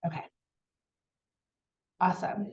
Okay. Awesome.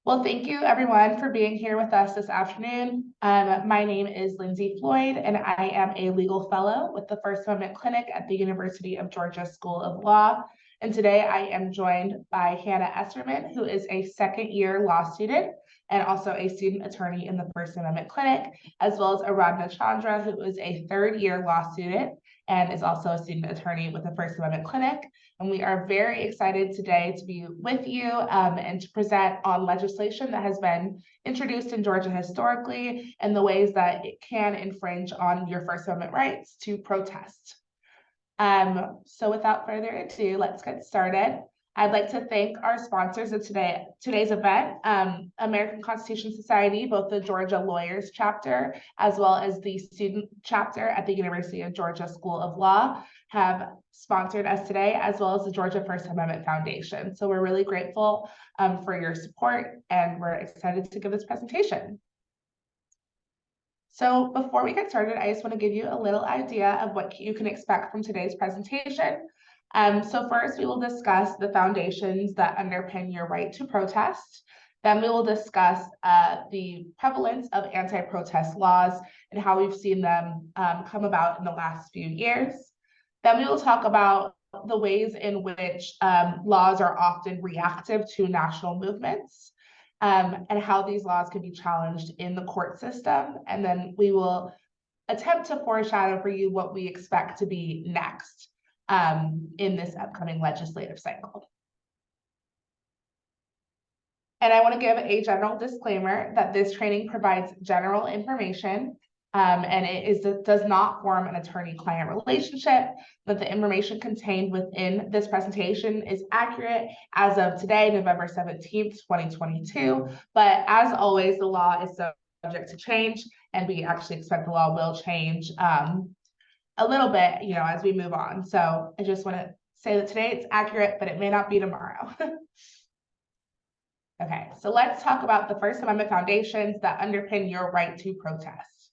Well, thank you everyone for being here with us this afternoon. My name is Lindsey Floyd, and I am a legal fellow with the First Amendment Clinic at the University of Georgia School of Law. And today I am joined by Hanna Esserman, who is a second-year law student and also a student attorney in the First Amendment Clinic, as well as Aradhana Chandra, who is a third-year law student and is also a student attorney with the First Amendment Clinic. And we are very excited today to be with you and to present on legislation that has been introduced in Georgia historically and the ways that it can infringe on your First Amendment rights to protest. So without further ado, let's get started. I'd like to thank our sponsors of today's event, American Constitution Society, both the Georgia Lawyers Chapter, as well as the Student Chapter at the University of Georgia School of Law, have sponsored us today, as well as the Georgia First Amendment Foundation. So we're really grateful for your support, and we're excited to give this presentation. So before we get started, I just want to give you a little idea of what you can expect from today's presentation. So first, we will discuss the foundations that underpin your right to protest. Then we will discuss the prevalence of anti-protest laws and how we've seen them come about in the last few years. Then we will talk about the ways in which laws are often reactive to national movements and how these laws can be challenged in the court system. And then we will attempt to foreshadow for you what we expect to be next in this upcoming legislative cycle. And I want to give a general disclaimer that this training provides general information and it does not form an attorney-client relationship, but the information contained within this presentation is accurate as of today, November 17th, 2022. But as always, the law is subject to change, and we actually expect the law will change a little bit, as we move on. So I just want to say that today it's accurate, but it may not be tomorrow. Okay, so let's talk about the First Amendment foundations that underpin your right to protest.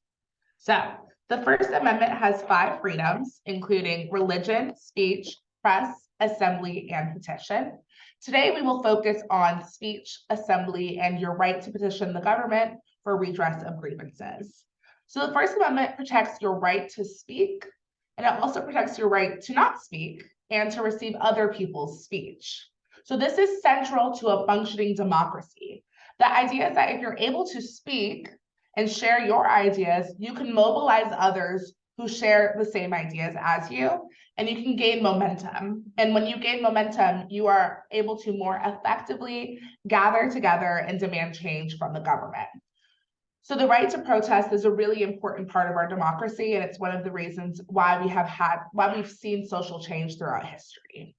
So the First Amendment has 5 freedoms, including religion, speech, press, assembly, and petition. Today, we will focus on speech, assembly, and your right to petition the government for redress of grievances. So the First Amendment protects your right to speak, and it also protects your right to not speak and to receive other people's speech. So this is central to a functioning democracy. The idea is that if you're able to speak and share your ideas, you can mobilize others who share the same ideas as you, and you can gain momentum. And when you gain momentum, you are able to more effectively gather together and demand change from the government. So the right to protest is a really important part of our democracy, and it's one of the reasons why we've seen social change throughout history.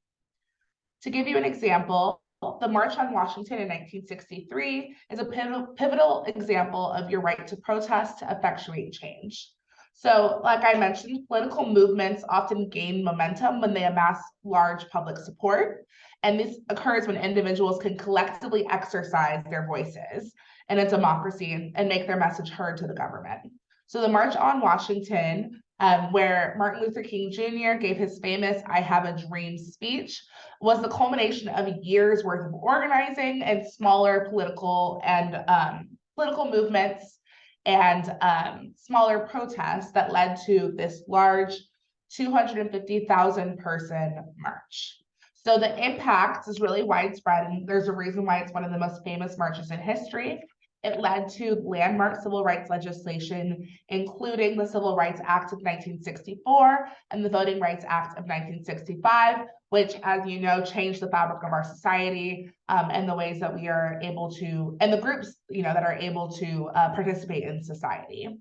To give you an example, the March on Washington in 1963 is a pivotal example of your right to protest to effectuate change. So, like I mentioned, political movements often gain momentum when they amass large public support. And this occurs when individuals can collectively exercise their voices in a democracy and make their message heard to the government. So the March on Washington, where Martin Luther King Jr. gave his famous "I Have a Dream" speech, was the culmination of years worth of organizing and smaller political movements and smaller protests that led to this large 250,000 person march. So the impact is really widespread, and there's a reason why it's one of the most famous marches in history. It led to landmark civil rights legislation, including the Civil Rights Act of 1964 and the Voting Rights Act of 1965, which, as you know, changed the fabric of our society and the ways that we are able to, and the groups, that are able to participate in society.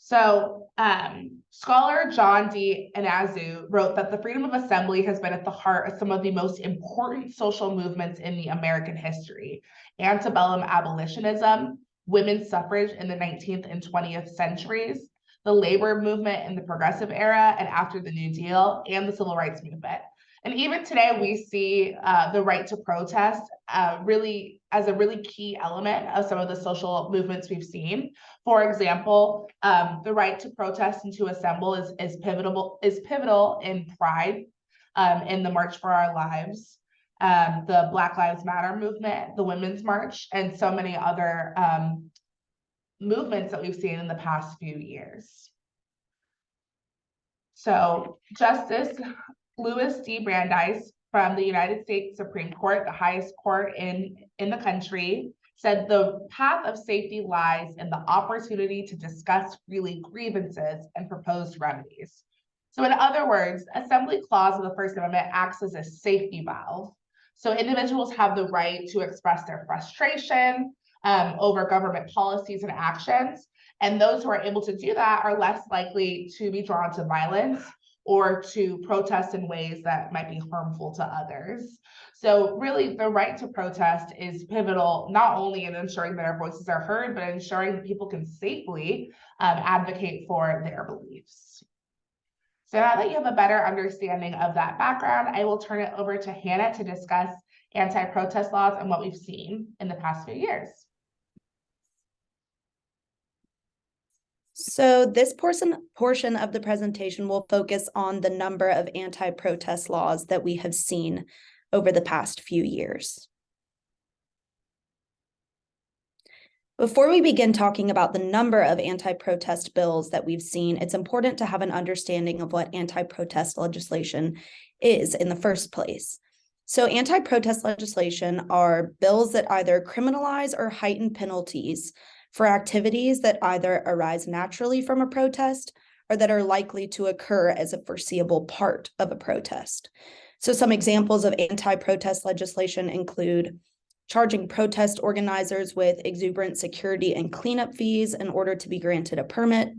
So scholar John D. Anazu wrote that the freedom of assembly has been at the heart of some of the most important social movements in the American history: antebellum abolitionism, women's suffrage in the 19th and 20th centuries, the labor movement in the progressive era and after the New Deal, and the civil rights movement. And even today, we see the right to protest really as a really key element of some of the social movements we've seen. For example, the right to protest and to assemble is pivotal in Pride, in the March for Our Lives. the Black Lives Matter movement, the Women's March, and so many other movements that we've seen in the past few years. So Justice Louis D. Brandeis from the United States Supreme Court, the highest court in the country, said the path of safety lies in the opportunity to discuss freely grievances and proposed remedies. So in other words, Assembly Clause of the First Amendment acts as a safety valve. So individuals have the right to express their frustration over government policies and actions. And those who are able to do that are less likely to be drawn to violence or to protest in ways that might be harmful to others. So really, the right to protest is pivotal, not only in ensuring that our voices are heard, but ensuring that people can safely advocate for their beliefs. So now that you have a better understanding of that background, I will turn it over to Hanna to discuss anti-protest laws and what we've seen in the past few years. So this portion of the presentation will focus on the number of anti-protest laws that we have seen over the past few years. Before we begin talking about the number of anti-protest bills that we've seen, it's important to have an understanding of what anti-protest legislation is in the first place. So anti-protest legislation are bills that either criminalize or heighten penalties for activities that either arise naturally from a protest or that are likely to occur as a foreseeable part of a protest. So some examples of anti-protest legislation include charging protest organizers with exuberant security and cleanup fees in order to be granted a permit,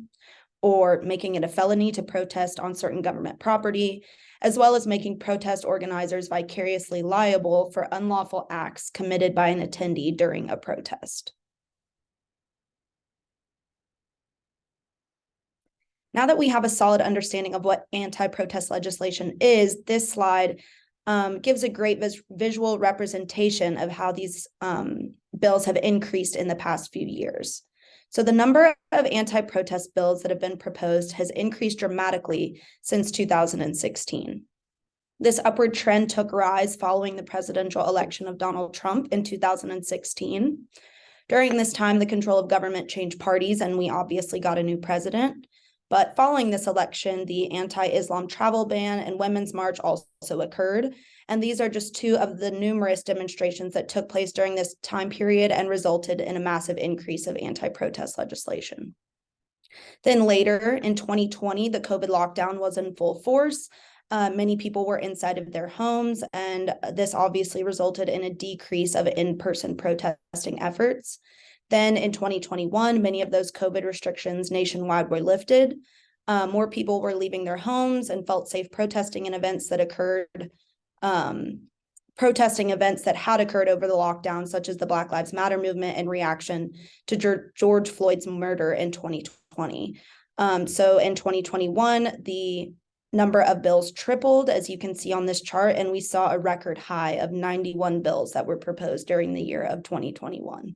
or making it a felony to protest on certain government property, as well as making protest organizers vicariously liable for unlawful acts committed by an attendee during a protest. Now that we have a solid understanding of what anti-protest legislation is, this slide gives a great visual representation of how these bills have increased in the past few years. So the number of anti-protest bills that have been proposed has increased dramatically since 2016. This upward trend took rise following the presidential election of Donald Trump in 2016. During this time, the control of government changed parties, and we obviously got a new president. But following this election, the anti-Islam travel ban and Women's March also occurred. And these are just two of the numerous demonstrations that took place during this time period and resulted in a massive increase of anti-protest legislation. Then later in 2020, the COVID lockdown was in full force. Many people were inside of their homes, and this obviously resulted in a decrease of in-person protesting efforts. Then in 2021, many of those COVID restrictions nationwide were lifted. More people were leaving their homes and felt safe protesting in events that occurred, protesting events that had occurred over the lockdown, such as the Black Lives Matter movement in reaction to George Floyd's murder in 2020. So in 2021, the number of bills tripled, as you can see on this chart, and we saw a record high of 91 bills that were proposed during the year of 2021.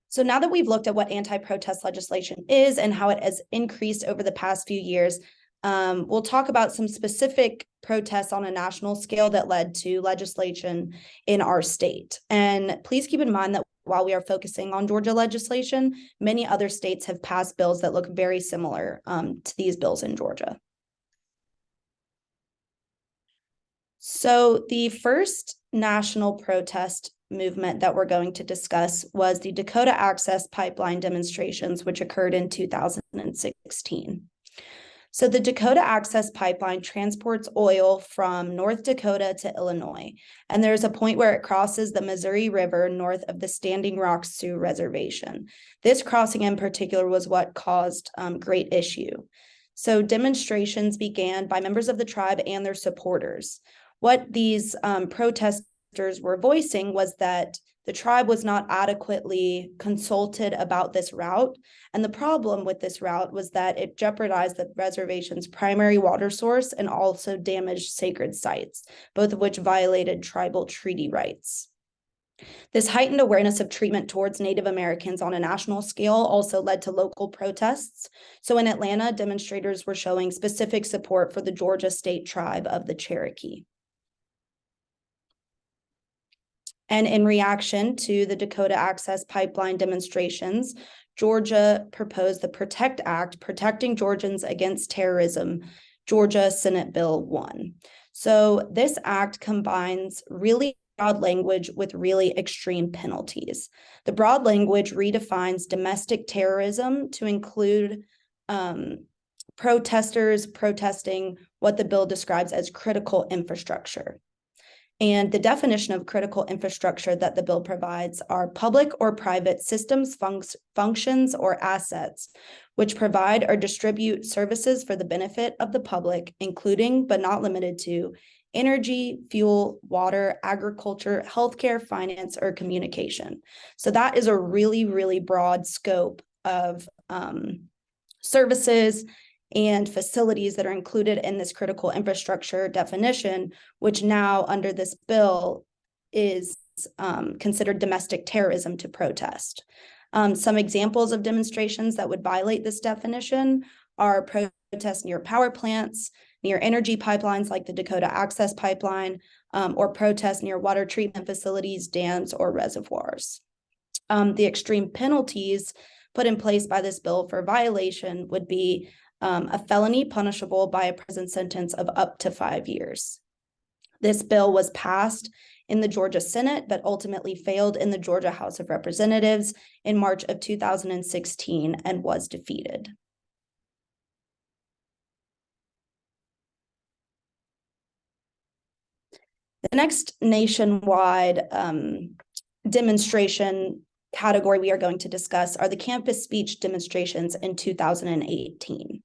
So now that we've looked at what anti-protest legislation is and how it has increased over the past few years, we'll talk about some specific protests on a national scale that led to legislation in our state. And please keep in mind that while we are focusing on Georgia legislation, many other states have passed bills that look very similar to these bills in Georgia. So the first national protest movement that we're going to discuss was the Dakota Access Pipeline demonstrations, which occurred in 2016. So the Dakota Access Pipeline transports oil from North Dakota to Illinois, and there's a point where it crosses the Missouri River north of the Standing Rock Sioux Reservation. This crossing in particular was what caused great issue. So demonstrations began by members of the tribe and their supporters. What these protesters were voicing was that the tribe was not adequately consulted about this route. And the problem with this route was that it jeopardized the reservation's primary water source and also damaged sacred sites, both of which violated tribal treaty rights. This heightened awareness of treatment towards Native Americans on a national scale also led to local protests. So in Atlanta, demonstrators were showing specific support for the Georgia state tribe of the Cherokee. And in reaction to the Dakota Access Pipeline demonstrations, Georgia proposed the PROTECT Act, Protecting Georgians Against Terrorism, Georgia Senate Bill 1. So this act combines really broad language with really extreme penalties. The broad language redefines domestic terrorism to include protesters protesting what the bill describes as critical infrastructure. And the definition of critical infrastructure that the bill provides are public or private systems, functions, or assets which provide or distribute services for the benefit of the public, including but not limited to energy, fuel, water, agriculture, healthcare, finance, or communication. So that is a really, really broad scope of services and facilities that are included in this critical infrastructure definition, which now under this bill is considered domestic terrorism to protest. Some examples of demonstrations that would violate this definition are protests near power plants, near energy pipelines like the Dakota Access Pipeline, or protests near water treatment facilities, dams, or reservoirs. The extreme penalties put in place by this bill for violation would be a felony punishable by a prison sentence of up to 5 years. This bill was passed in the Georgia Senate, but ultimately failed in the Georgia House of Representatives in March of 2016 and was defeated. The next nationwide demonstration category we are going to discuss are the campus speech demonstrations in 2018.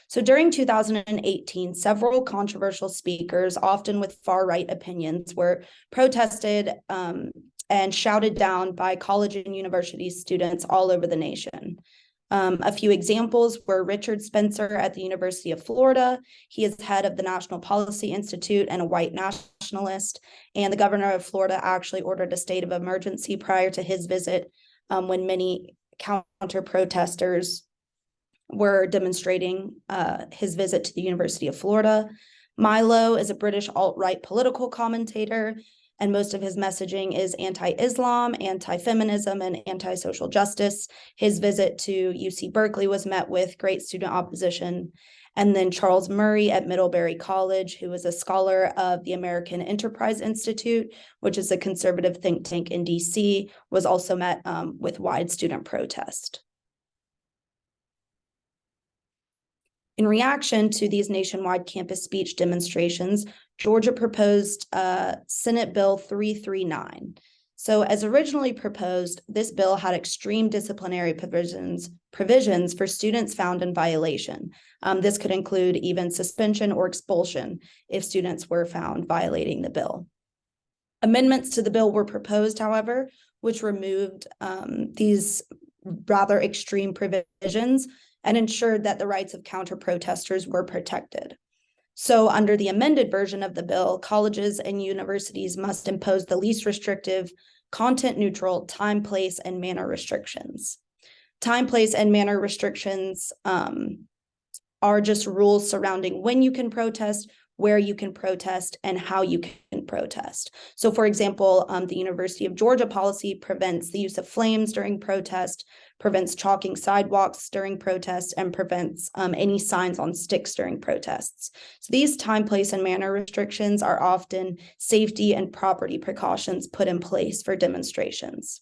So during 2018, several controversial speakers, often with far-right opinions, were protested and shouted down by college and university students all over the nation. A few examples were Richard Spencer at the University of Florida. He is head of the National Policy Institute and a white nationalist. And the governor of Florida actually ordered a state of emergency prior to his visit when many counter-protesters were demonstrating his visit to the University of Florida. Milo is a British alt-right political commentator, and most of his messaging is anti-Islam, anti-feminism, and anti-social justice. His visit to UC Berkeley was met with great student opposition. And then Charles Murray at Middlebury College, who is a scholar of the American Enterprise Institute, which is a conservative think tank in DC, was also met with wide student protest. In reaction to these nationwide campus speech demonstrations, Georgia proposed Senate Bill 339. So as originally proposed, this bill had extreme disciplinary provisions for students found in violation. This could include even suspension or expulsion if students were found violating the bill. Amendments to the bill were proposed, however, which removed these rather extreme provisions and ensured that the rights of counter-protesters were protected. So under the amended version of the bill, colleges and universities must impose the least restrictive, content-neutral time, place, and manner restrictions. Time, place, and manner restrictions are just rules surrounding when you can protest, where you can protest, and how you can protest. So for example, the University of Georgia policy prevents the use of flames during protest, prevents chalking sidewalks during protests, and prevents any signs on sticks during protests. So these time, place, and manner restrictions are often safety and property precautions put in place for demonstrations.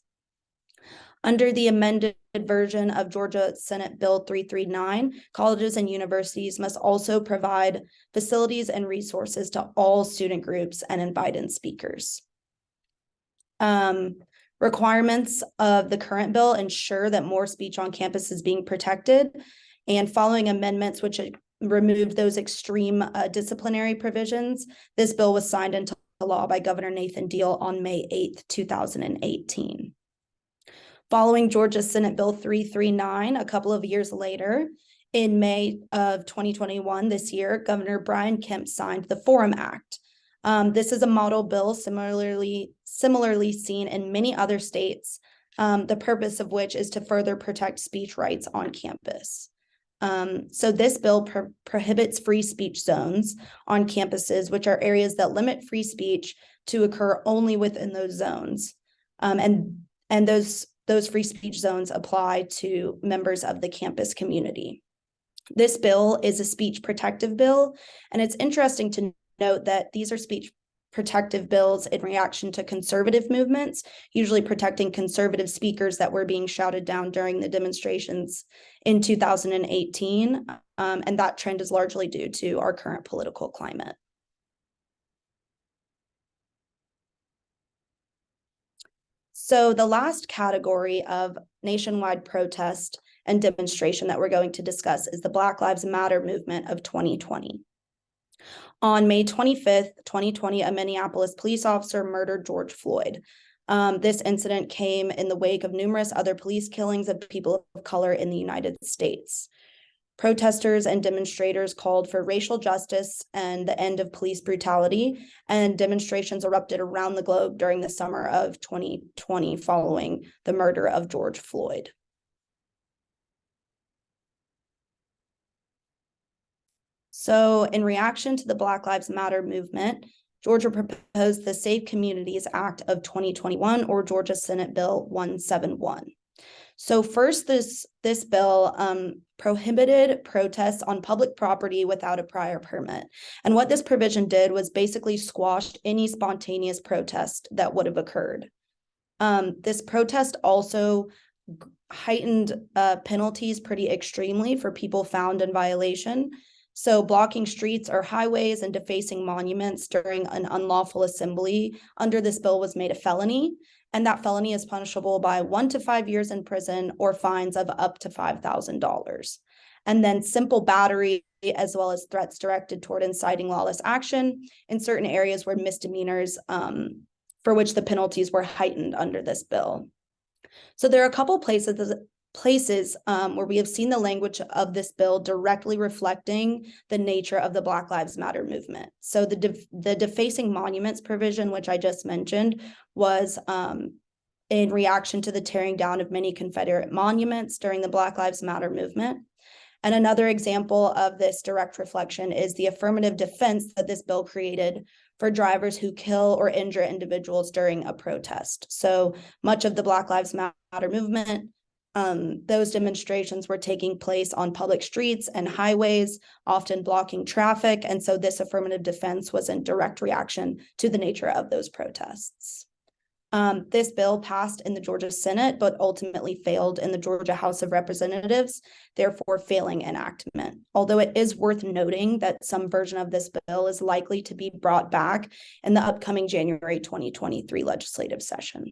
Under the amended version of Georgia Senate Bill 339, colleges and universities must also provide facilities and resources to all student groups and invite in speakers. Requirements of the current bill ensure that more speech on campus is being protected, and following amendments which removed those extreme disciplinary provisions, this bill was signed into law by Governor Nathan Deal on May 8th, 2018. Following Georgia Senate Bill 339, a couple of years later, in May of 2021, this year, Governor Brian Kemp signed the Forum Act, This is a model bill similarly seen in many other states, the purpose of which is to further protect speech rights on campus. So this bill prohibits free speech zones on campuses, which are areas that limit free speech to occur only within those zones. And those free speech zones apply to members of the campus community. This bill is a speech protective bill, and it's interesting to note that these are speech protective bills in reaction to conservative movements, usually protecting conservative speakers that were being shouted down during the demonstrations in 2018. And that trend is largely due to our current political climate. So the last category of nationwide protest and demonstration that we're going to discuss is the Black Lives Matter movement of 2020. On May 25th, 2020, a Minneapolis police officer murdered George Floyd. This incident came in the wake of numerous other police killings of people of color in the United States. Protesters and demonstrators called for racial justice and the end of police brutality, and demonstrations erupted around the globe during the summer of 2020 following the murder of George Floyd. So in reaction to the Black Lives Matter movement, Georgia proposed the Safe Communities Act of 2021, or Georgia Senate Bill 171. So first, this bill prohibited protests on public property without a prior permit. And what this provision did was basically squashed any spontaneous protest that would have occurred. This protest also heightened penalties pretty extremely for people found in violation. So blocking streets or highways and defacing monuments during an unlawful assembly under this bill was made a felony, and that felony is punishable by 1 to 5 years in prison or fines of up to $5,000. And then simple battery, as well as threats directed toward inciting lawless action in certain areas were misdemeanors, for which the penalties were heightened under this bill. So there are a couple places where we have seen the language of this bill directly reflecting the nature of the Black Lives Matter movement. So the defacing monuments provision, which I just mentioned, was in reaction to the tearing down of many Confederate monuments during the Black Lives Matter movement. And another example of this direct reflection is the affirmative defense that this bill created for drivers who kill or injure individuals during a protest. So much of the Black Lives Matter movement, those demonstrations were taking place on public streets and highways, often blocking traffic. And so this affirmative defense was in direct reaction to the nature of those protests. This bill passed in the Georgia Senate, but ultimately failed in the Georgia House of Representatives, therefore failing enactment. Although it is worth noting that some version of this bill is likely to be brought back in the upcoming January 2023 legislative session.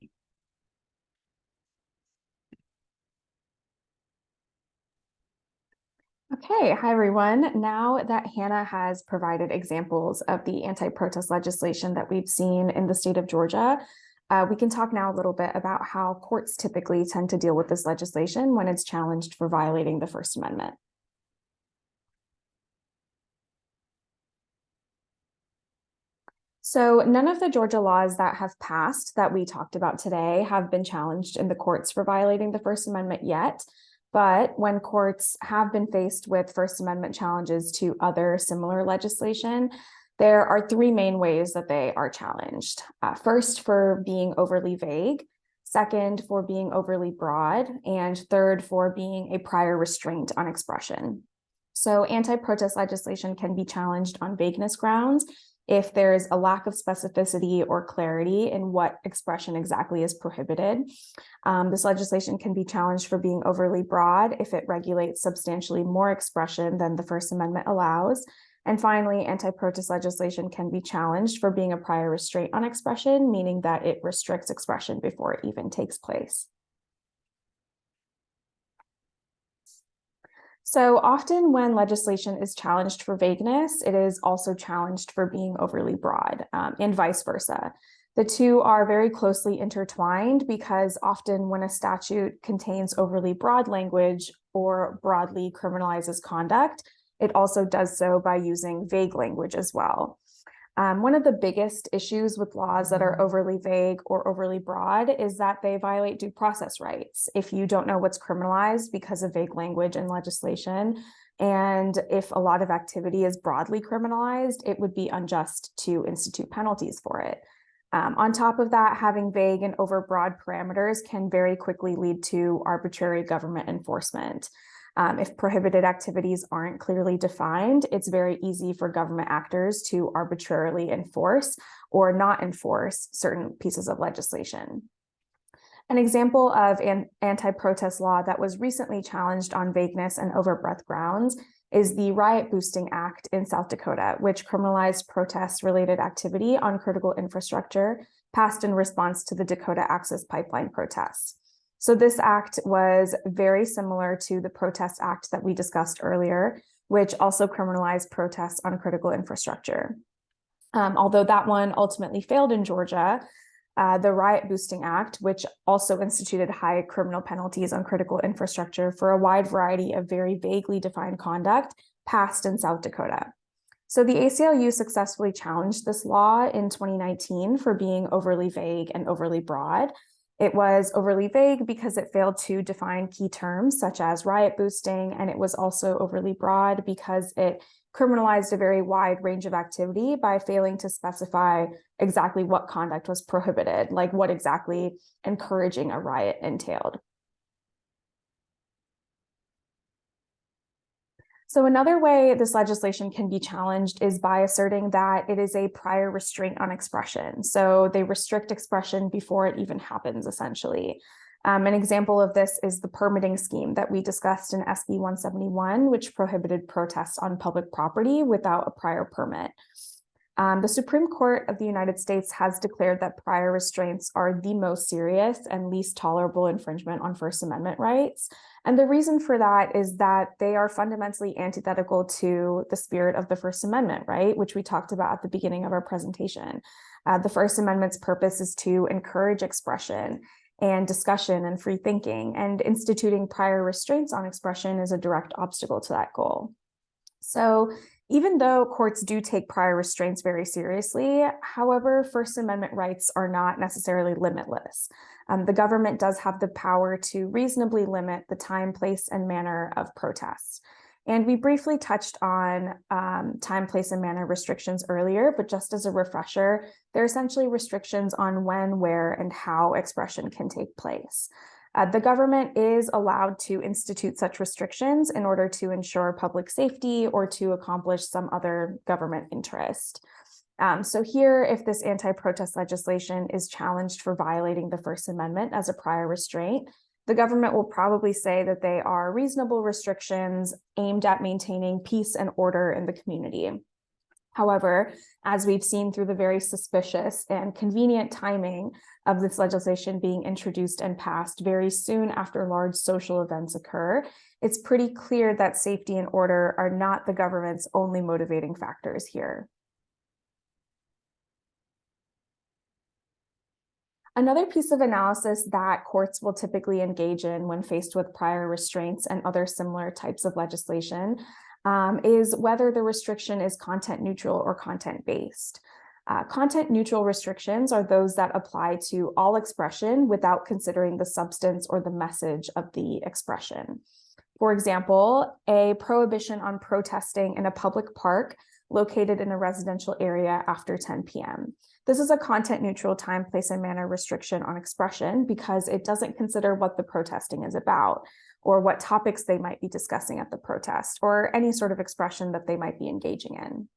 Okay, hi everyone. Now that Hanna has provided examples of the anti-protest legislation that we've seen in the state of Georgia, we can talk now a little bit about how courts typically tend to deal with this legislation when it's challenged for violating the First Amendment. So none of the Georgia laws that have passed that we talked about today have been challenged in the courts for violating the First Amendment yet. But when courts have been faced with First Amendment challenges to other similar legislation, there are three main ways that they are challenged. First, for being overly vague. Second, for being overly broad. And third, for being a prior restraint on expression. So anti-protest legislation can be challenged on vagueness grounds if there's a lack of specificity or clarity in what expression exactly is prohibited. This legislation can be challenged for being overly broad if it regulates substantially more expression than the First Amendment allows. And finally, anti-protest legislation can be challenged for being a prior restraint on expression, meaning that it restricts expression before it even takes place. So often when legislation is challenged for vagueness, it is also challenged for being overly broad, and vice versa. The two are very closely intertwined because often when a statute contains overly broad language or broadly criminalizes conduct, it also does so by using vague language as well. One of the biggest issues with laws that are overly vague or overly broad is that they violate due process rights. If you don't know what's criminalized because of vague language in legislation, and if a lot of activity is broadly criminalized, it would be unjust to institute penalties for it. On top of that, having vague and overbroad parameters can very quickly lead to arbitrary government enforcement. If prohibited activities aren't clearly defined, it's very easy for government actors to arbitrarily enforce or not enforce certain pieces of legislation. An example of an anti-protest law that was recently challenged on vagueness and overbreadth grounds is the Riot Boosting Act in South Dakota, which criminalized protest-related activity on critical infrastructure passed in response to the Dakota Access Pipeline protests. So this act was very similar to the Protest Act that we discussed earlier, which also criminalized protests on critical infrastructure. Although that one ultimately failed in Georgia, the Riot Boosting Act, which also instituted high criminal penalties on critical infrastructure for a wide variety of very vaguely defined conduct, passed in South Dakota. So the ACLU successfully challenged this law in 2019 for being overly vague and overly broad. It was overly vague because it failed to define key terms such as riot boosting, and it was also overly broad because it criminalized a very wide range of activity by failing to specify exactly what conduct was prohibited, like what exactly encouraging a riot entailed. So another way this legislation can be challenged is by asserting that it is a prior restraint on expression. So they restrict expression before it even happens, essentially. An example of this is the permitting scheme that we discussed in SB 171, which prohibited protests on public property without a prior permit. The Supreme Court of the United States has declared that prior restraints are the most serious and least tolerable infringement on First Amendment rights. And the reason for that is that they are fundamentally antithetical to the spirit of the First Amendment, right? Which we talked about at the beginning of our presentation. The First Amendment's purpose is to encourage expression and discussion and free thinking, and instituting prior restraints on expression is a direct obstacle to that goal. So even though courts do take prior restraints very seriously, however, First Amendment rights are not necessarily limitless. The government does have the power to reasonably limit the time, place, and manner of protests. And we briefly touched on time, place, and manner restrictions earlier, but just as a refresher, they're essentially restrictions on when, where, and how expression can take place. The government is allowed to institute such restrictions in order to ensure public safety or to accomplish some other government interest. So here, if this anti-protest legislation is challenged for violating the First Amendment as a prior restraint, the government will probably say that they are reasonable restrictions aimed at maintaining peace and order in the community. However, as we've seen through the very suspicious and convenient timing of this legislation being introduced and passed very soon after large social events occur, it's pretty clear that safety and order are not the government's only motivating factors here. Another piece of analysis that courts will typically engage in when faced with prior restraints and other similar types of legislation is whether the restriction is content neutral or content based. Content neutral restrictions are those that apply to all expression without considering the substance or the message of the expression. For example, a prohibition on protesting in a public park located in a residential area after 10 p.m. This is a content neutral time, place, and manner restriction on expression because it doesn't consider what the protesting is about or what topics they might be discussing at the protest or any sort of expression that they might be engaging in.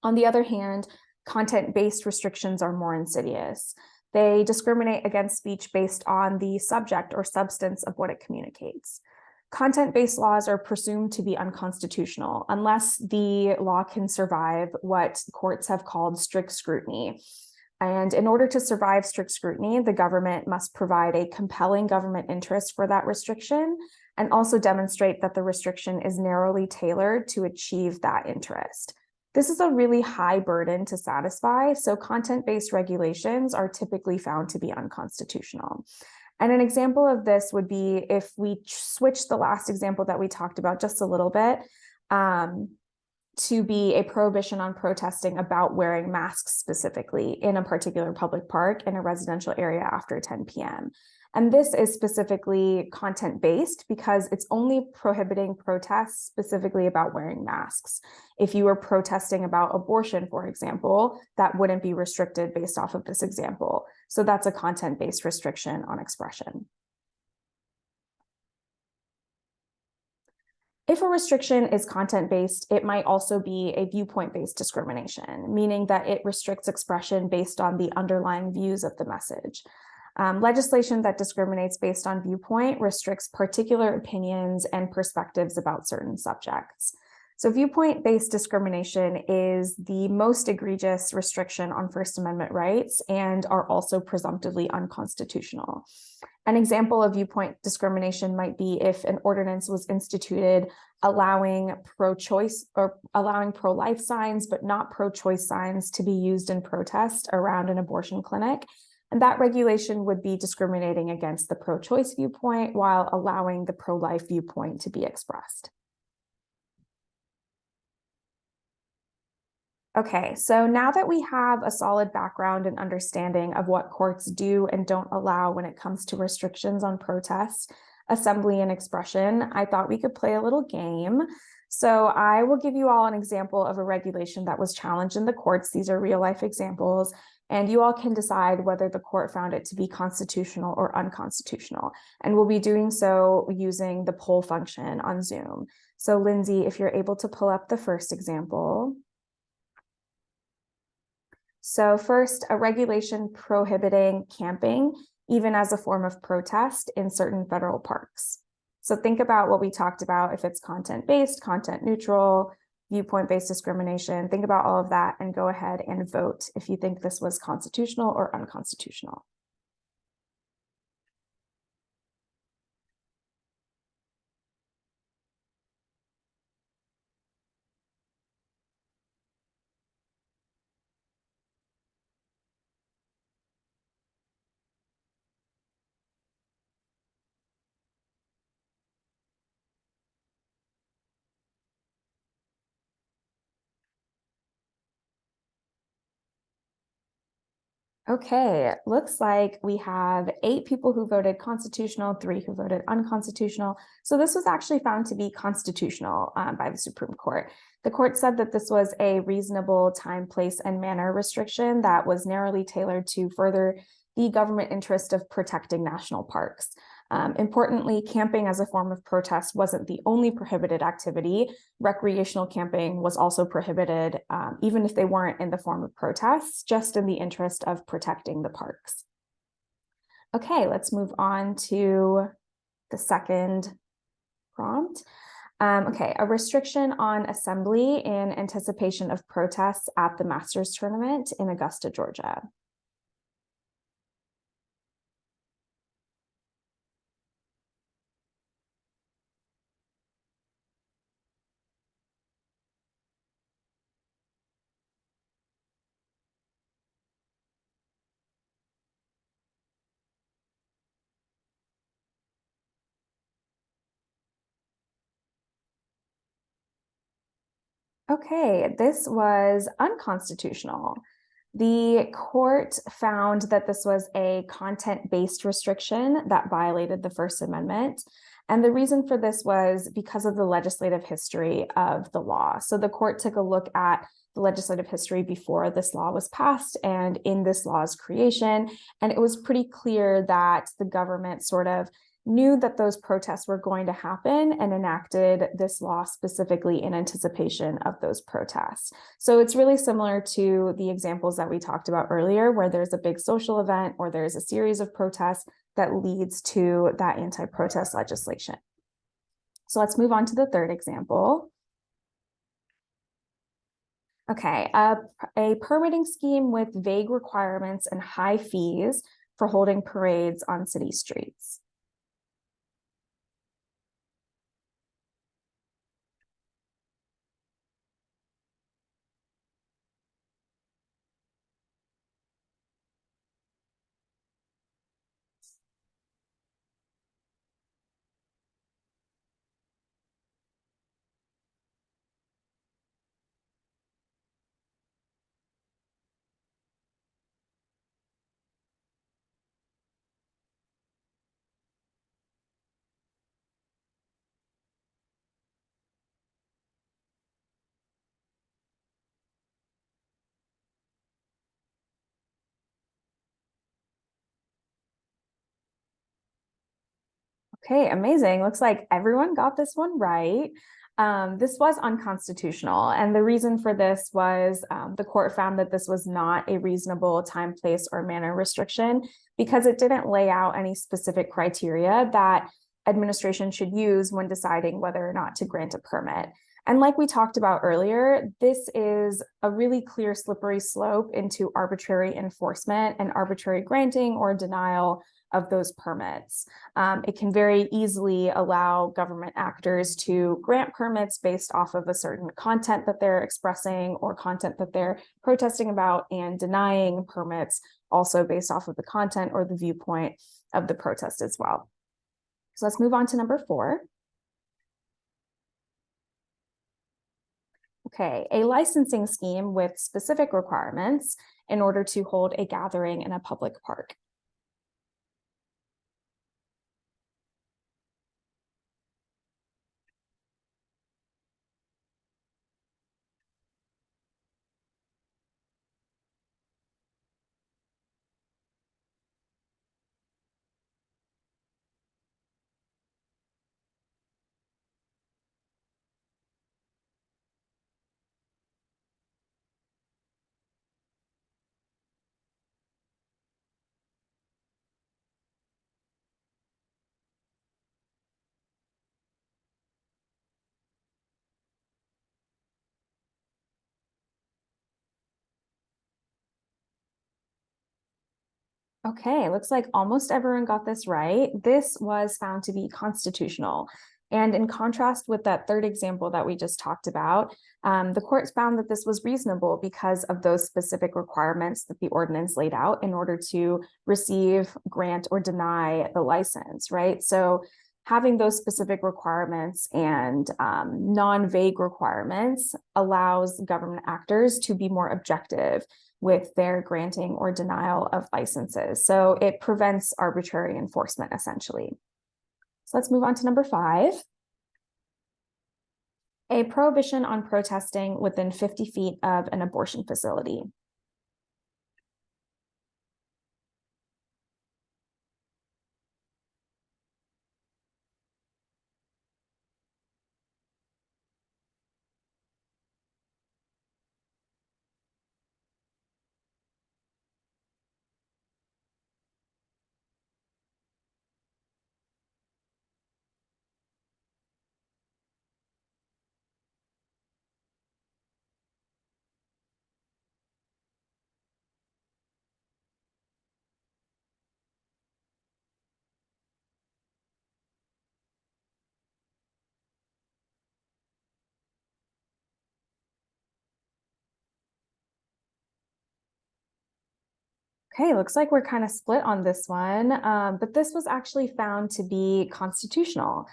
On the other hand, content-based restrictions are more insidious. They discriminate against speech based on the subject or substance of what it communicates. Content-based laws are presumed to be unconstitutional unless the law can survive what courts have called strict scrutiny. And in order to survive strict scrutiny, the government must provide a compelling government interest for that restriction and also demonstrate that the restriction is narrowly tailored to achieve that interest. This is a really high burden to satisfy, so content-based regulations are typically found to be unconstitutional. And an example of this would be if we switch the last example that we talked about just a little bit to be a prohibition on protesting about wearing masks specifically in a particular public park in a residential area after 10 p.m. And this is specifically content-based because it's only prohibiting protests specifically about wearing masks. If you were protesting about abortion, for example, that wouldn't be restricted based off of this example. So that's a content-based restriction on expression. If a restriction is content-based, it might also be a viewpoint-based discrimination, meaning that it restricts expression based on the underlying views of the message. Legislation that discriminates based on viewpoint restricts particular opinions and perspectives about certain subjects. So viewpoint-based discrimination is the most egregious restriction on First Amendment rights and are also presumptively unconstitutional. An example of viewpoint discrimination might be if an ordinance was instituted allowing pro-choice or allowing pro-life signs, but not pro-choice signs to be used in protest around an abortion clinic. And that regulation would be discriminating against the pro-choice viewpoint while allowing the pro-life viewpoint to be expressed. Okay, so now that we have a solid background and understanding of what courts do and don't allow when it comes to restrictions on protest, assembly, and expression, I thought we could play a little game. So I will give you all an example of a regulation that was challenged in the courts. These are real life examples, and you all can decide whether the court found it to be constitutional or unconstitutional. And we'll be doing so using the poll function on Zoom. So Lindsey, if you're able to pull up the first example. So first, a regulation prohibiting camping, even as a form of protest in certain federal parks. So think about what we talked about, if it's content-based, content-neutral, viewpoint-based discrimination, think about all of that and go ahead and vote if you think this was constitutional or unconstitutional. Okay, looks like we have 8 people who voted constitutional, 3 who voted unconstitutional. So this was actually found to be constitutional by the Supreme Court. The court said that this was a reasonable time, place, and manner restriction that was narrowly tailored to further the government interest of protecting national parks. Importantly, camping as a form of protest wasn't the only prohibited activity. Recreational camping was also prohibited, even if they weren't in the form of protests, just in the interest of protecting the parks. Okay, let's move on to the second prompt. Okay, a restriction on assembly in anticipation of protests at the Masters tournament in Augusta, Georgia. Okay, this was unconstitutional. The court found that this was a content-based restriction that violated the First Amendment. And the reason for this was because of the legislative history of the law. So the court took a look at the legislative history before this law was passed and in this law's creation. And it was pretty clear that the government sort of knew that those protests were going to happen and enacted this law specifically in anticipation of those protests. So it's really similar to the examples that we talked about earlier, where there's a big social event or there's a series of protests that leads to that anti-protest legislation. So let's move on to the third example. Okay, a permitting scheme with vague requirements and high fees for holding parades on city streets. Okay, amazing. Looks like everyone got this one right. This was unconstitutional, and the reason for this was the court found that this was not a reasonable time, place, or manner restriction because it didn't lay out any specific criteria that administration should use when deciding whether or not to grant a permit. And like we talked about earlier, this is a really clear slippery slope into arbitrary enforcement and arbitrary granting or denial of those permits. It can very easily allow government actors to grant permits based off of a certain content that they're expressing or content that they're protesting about, and denying permits also based off of the content or the viewpoint of the protest as well. So let's move on to number 4. Okay, a licensing scheme with specific requirements in order to hold a gathering in a public park. Okay, looks like almost everyone got this right. This was found to be constitutional. And in contrast with that third example that we just talked about, the courts found that this was reasonable because of those specific requirements that the ordinance laid out in order to receive, grant, or deny the license, right? So having those specific requirements and non-vague requirements allows government actors to be more objective with their granting or denial of licenses. So it prevents arbitrary enforcement, essentially. So let's move on to number 5. A prohibition on protesting within 50 feet of an abortion facility. Okay, looks like we're kind of split on this one, but this was actually found to be constitutional.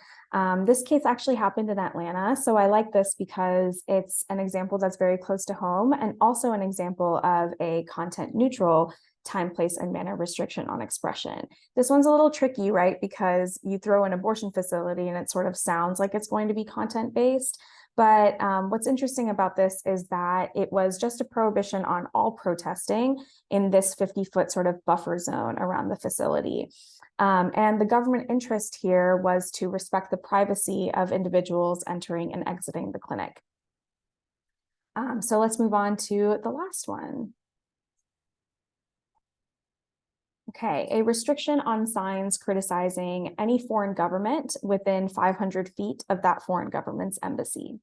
This case actually happened in Atlanta, so I like this because it's an example that's very close to home and also an example of a content neutral time, place, and manner restriction on expression. This one's a little tricky, right? Because you throw an abortion facility and it sort of sounds like it's going to be content-based. But what's interesting about this is that it was just a prohibition on all protesting in this 50-foot sort of buffer zone around the facility. And the government interest here was to respect the privacy of individuals entering and exiting the clinic. So let's move on to the last one. Okay, a restriction on signs criticizing any foreign government within 500 feet of that foreign government's embassy.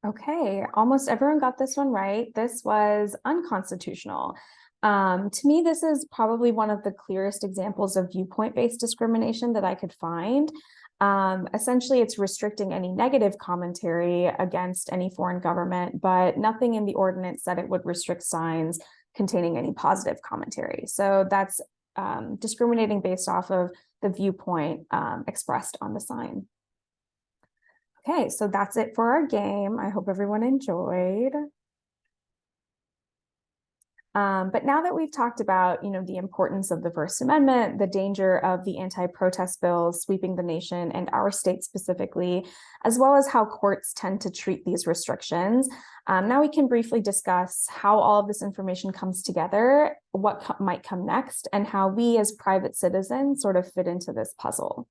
Okay, almost everyone got this one right. This was unconstitutional. To me, this is probably one of the clearest examples of viewpoint-based discrimination that I could find. Essentially, it's restricting any negative commentary against any foreign government, but nothing in the ordinance said it would restrict signs containing any positive commentary. So that's discriminating based off of the viewpoint expressed on the sign. Okay, so that's it for our game. I hope everyone enjoyed. But now that we've talked about, the importance of the First Amendment, the danger of the anti-protest bills sweeping the nation and our state specifically, as well as how courts tend to treat these restrictions, now we can briefly discuss how all of this information comes together, what might come next, and how we as private citizens sort of fit into this puzzle.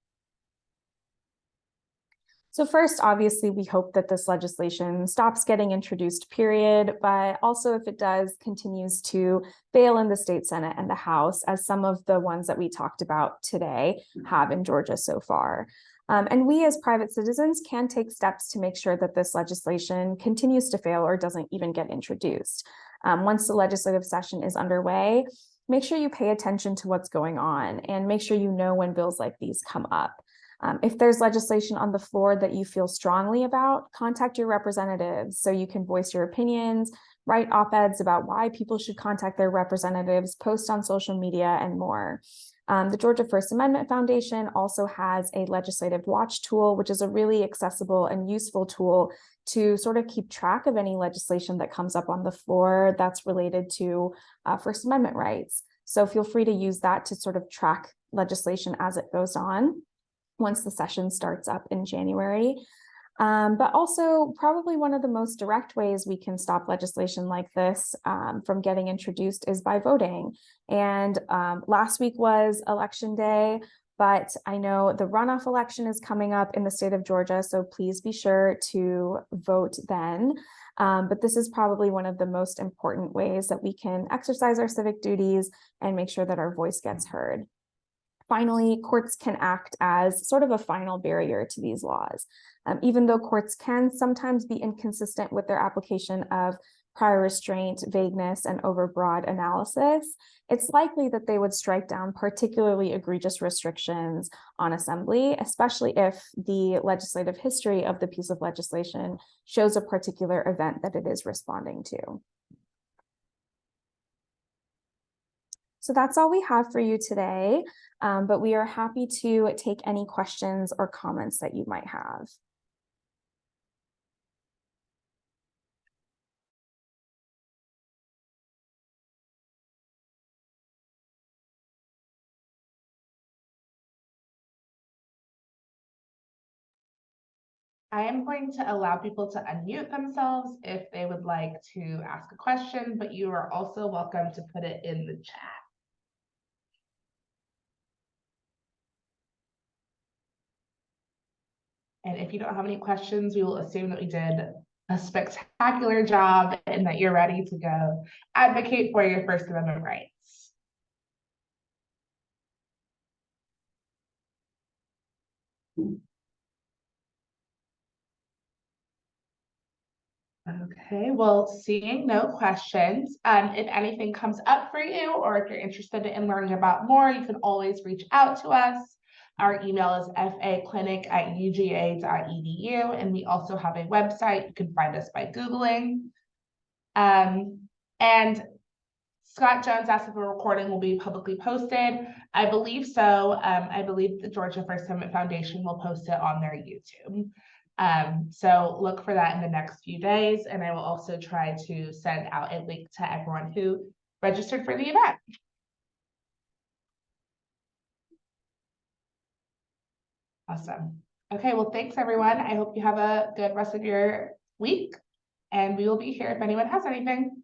So first, obviously, we hope that this legislation stops getting introduced, period, but also if it does, continues to fail in the state Senate and the House, as some of the ones that we talked about today have in Georgia so far. And we as private citizens can take steps to make sure that this legislation continues to fail or doesn't even get introduced. Once the legislative session is underway, make sure you pay attention to what's going on and make sure you know when bills like these come up. If there's legislation on the floor that you feel strongly about, contact your representatives so you can voice your opinions, write op-eds about why people should contact their representatives, post on social media, and more. The Georgia First Amendment Foundation also has a legislative watch tool, which is a really accessible and useful tool to sort of keep track of any legislation that comes up on the floor that's related to First Amendment rights. So feel free to use that to sort of track legislation as it goes on once the session starts up in January. But also probably one of the most direct ways we can stop legislation like this from getting introduced is by voting. And last week was election day, but I know the runoff election is coming up in the state of Georgia, so please be sure to vote then. But this is probably one of the most important ways that we can exercise our civic duties and make sure that our voice gets heard. Finally, courts can act as sort of a final barrier to these laws. Even though courts can sometimes be inconsistent with their application of prior restraint, vagueness, and overbroad analysis, it's likely that they would strike down particularly egregious restrictions on assembly, especially if the legislative history of the piece of legislation shows a particular event that it is responding to. So that's all we have for you today, but we are happy to take any questions or comments that you might have. I am going to allow people to unmute themselves if they would like to ask a question, but you are also welcome to put it in the chat. And if you don't have any questions, we will assume that we did a spectacular job and that you're ready to go advocate for your First Amendment rights. Okay, well, seeing no questions, if anything comes up for you or if you're interested in learning about more, you can always reach out to us. Our email is fa.clinic@uga.edu, and we also have a website. You can find us by Googling. And Scott Jones asked if a recording will be publicly posted. I believe so. I believe the Georgia First Amendment Foundation will post it on their YouTube. So look for that in the next few days, and I will also try to send out a link to everyone who registered for the event. Awesome. Okay, well, thanks everyone. I hope you have a good rest of your week, and we will be here if anyone has anything.